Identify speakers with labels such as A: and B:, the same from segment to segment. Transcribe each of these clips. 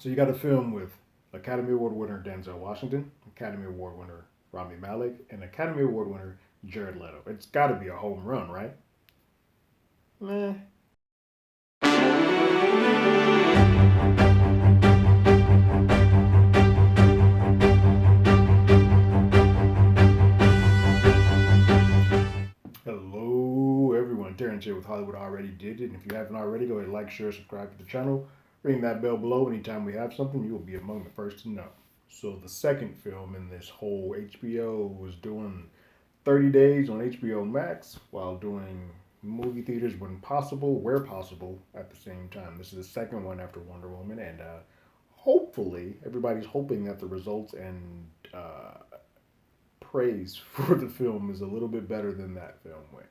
A: So you got a film with Academy Award winner Denzel Washington, Academy Award winner Rami Malek, and Academy Award winner Jared Leto. It's got to be a home run, right? Meh. Hello, everyone. Terrence here with Hollywood Already Did It. And if you haven't already, go ahead and like, share, subscribe to the channel. Ring that bell below. Anytime we have something, you will be among the first to know. So the second film in this whole HBO was doing 30 days on HBO Max while doing movie theaters when possible, where possible, at the same time. This is the second one after Wonder Woman, and hopefully, everybody's hoping that the results and praise for the film is a little bit better than that film went.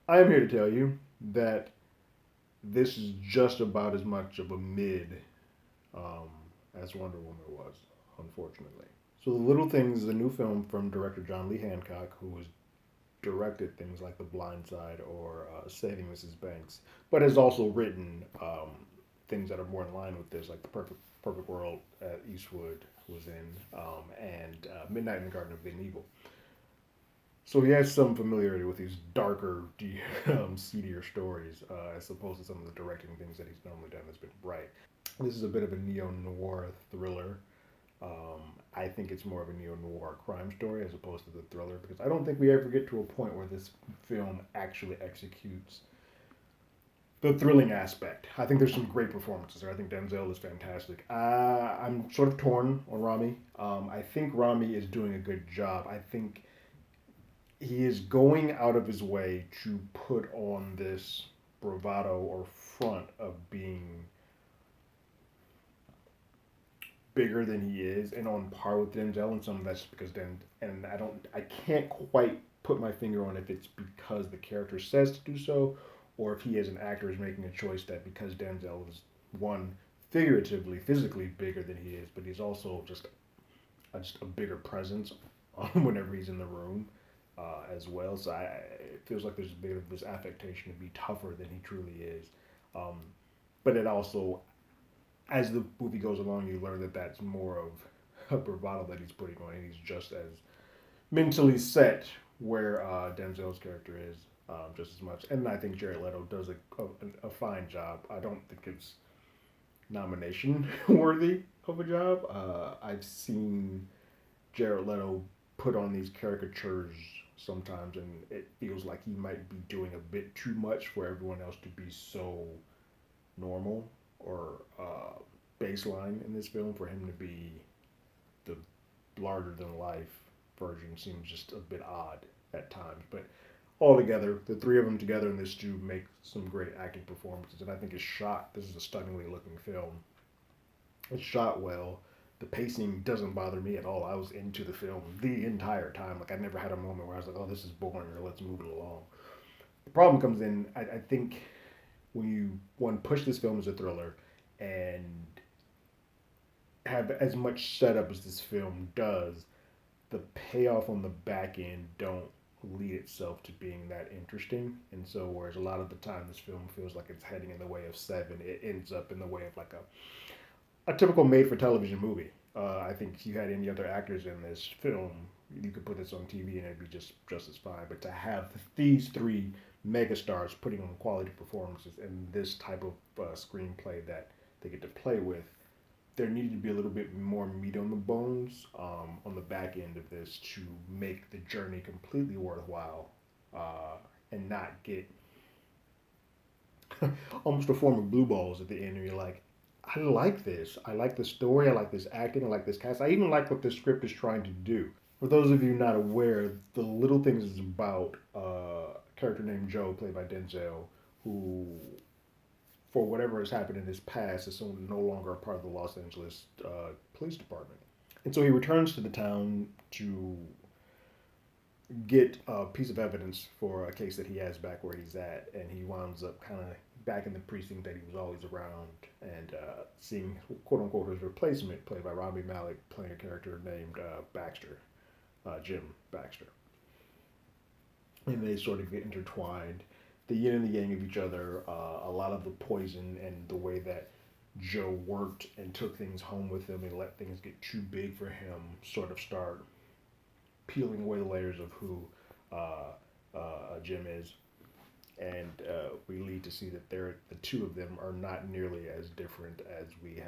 A: I am here to tell you that this is just about as much of a mid um, as Wonder Woman was, unfortunately. So, The Little Things is a new film from director John Lee Hancock, who has directed things like The Blind Side or Saving Mrs. Banks, but has also written things that are more in line with this, like Perfect World Eastwood was in, and Midnight in the Garden of Eden Evil. So he has some familiarity with these darker, seedier stories, as opposed to some of the directing things that he's normally done that's been bright. This is a bit of a neo noir thriller. I think it's more of a neo noir crime story as opposed to the thriller because I don't think we ever get to a point where this film actually executes the thrilling aspect. I think there's some great performances there. I think Denzel is fantastic. I'm sort of torn on Rami. I think Rami is doing a good job. I think he is going out of his way to put on this bravado or front of being bigger than he is and on par with Denzel, and some of that's because I can't quite put my finger on if it's because the character says to do so, or if he as an actor is making a choice that because Denzel is one figuratively, physically bigger than he is, but he's also just a bigger presence whenever he's in the room as well. So it feels like there's a bit of this affectation to be tougher than he truly is. Um, but it also, as the movie goes along, you learn that that's more of a bravado that he's putting on, and he's just as mentally set where Denzel's character is just as much. And I think Jared Leto does a fine job. I don't think it's nomination worthy of a job. I've seen Jared Leto put on these caricatures sometimes, and it feels like he might be doing a bit too much for everyone else to be so normal or baseline in this film. For him to be the larger than life version seems just a bit odd at times. But altogether, the three of them together in this do make some great acting performances, and I think it's shot. This is a stunningly looking film. It's shot well. The pacing doesn't bother me at all. I was into the film the entire time. Like I never had a moment where I was like, "Oh, this is boring," or "Let's move it along." The problem comes in. I think when you one push this film as a thriller and have as much setup as this film does, the payoff on the back end don't lead itself to being that interesting. And so, whereas a lot of the time this film feels like it's heading in the way of Seven, it ends up in the way of like a typical made for television movie. I think if you had any other actors in this film, you could put this on TV and it'd be just as fine. But to have these three megastars putting on quality performances and this type of screenplay that they get to play with, there needed to be a little bit more meat on the bones on the back end of this to make the journey completely worthwhile and not get almost a form of blue balls at the end. And you're like, I like this. I like the story. I like this acting. I like this cast. I even like what the script is trying to do. For those of you not aware, The Little Things is about a character named Joe, played by Denzel, who for whatever has happened in his past, is no longer a part of the Los Angeles Police Department. And so he returns to the town to get a piece of evidence for a case that he has back where he's at, and he winds up kind of back in the precinct that he was always around, and seeing quote unquote his replacement, played by Rami Malek, playing a character named Baxter, Jim Baxter, and they sort of get intertwined, the yin and the yang of each other. A lot of the poison and the way that Joe worked and took things home with him and let things get too big for him sort of start peeling away the layers of who Jim is. And we lead to see that the two of them are not nearly as different as we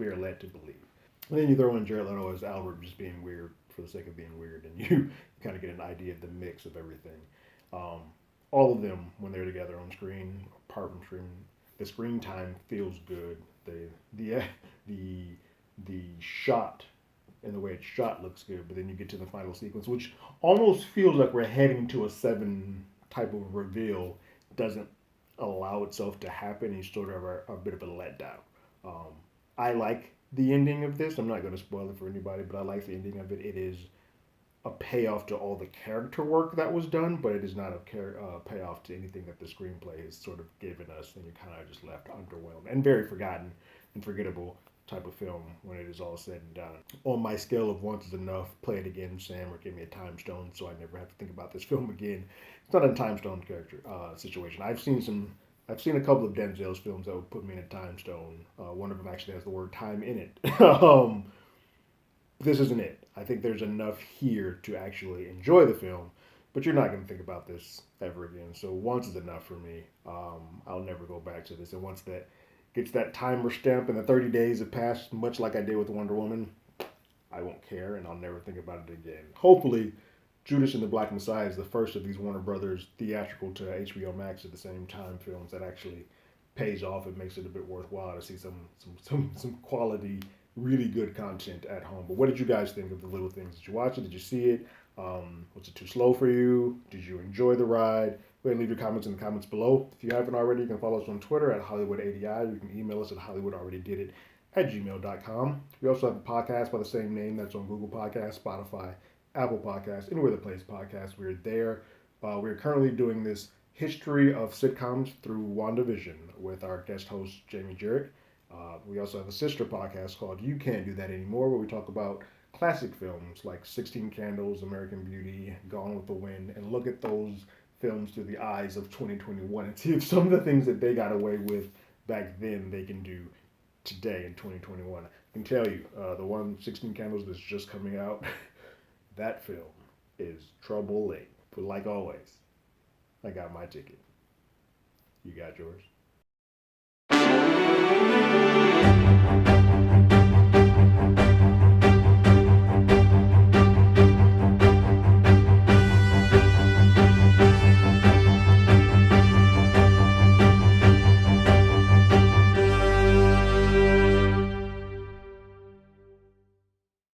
A: are led to believe. And then you throw in Jared Leto as Albert just being weird for the sake of being weird, and you kind of get an idea of the mix of everything. Um, all of them, when they're together on screen, apart from screen, the screen time feels good. The the the shot and the way it's shot looks good, but then you get to the final sequence, which almost feels like we're heading to a seven type of reveal, doesn't allow itself to happen. It's sort of a bit of a letdown. Um, I like the ending of this. I'm not going to spoil it for anybody, but I like the ending of it. It is a payoff to all the character work that was done, but it is not a payoff to anything that the screenplay has sort of given us, and you're kind of just left underwhelmed and very forgotten and forgettable type of film when it is all said and done. On my scale of once is enough, play it again, Sam, or give me a time stone so I never have to think about this film again. It's not a time stone character situation. I've seen a couple of Denzel's films that would put me in a time stone. One of them actually has the word time in it. This isn't it. I think there's enough here to actually enjoy the film, but you're not going to think about this ever again. So once is enough for me. I'll never go back to this. And once that gets that timer stamp and the 30 days have passed, much like I did with Wonder Woman, I won't care and I'll never think about it again. Hopefully, Judas and the Black Messiah is the first of these Warner Brothers theatrical to HBO Max at the same time films that actually pays off and makes it a bit worthwhile to see some quality, really good content at home. But what did you guys think of the little things? Did you watch it? Did you see it? Was it too slow for you? Did you enjoy the ride? Go ahead and leave your comments in the comments below. If you haven't already, you can follow us on Twitter at HollywoodADI. You can email us at HollywoodAlreadyDidIt at gmail.com. We also have a podcast by the same name that's on Google Podcasts, Spotify, Apple Podcasts, anywhere that plays podcasts. We're there. We're currently doing this history of sitcoms through WandaVision with our guest host, Jamie Jarrett. We also have a sister podcast called You Can't Do That Anymore, where we talk about classic films like 16 Candles, American Beauty, Gone with the Wind, and look at those films through the eyes of 2021 and see if some of the things that they got away with back then they can do today in 2021. I can tell you, the one 16 Candles that's just coming out, that film is troubling. But like always, I got my ticket. You got yours?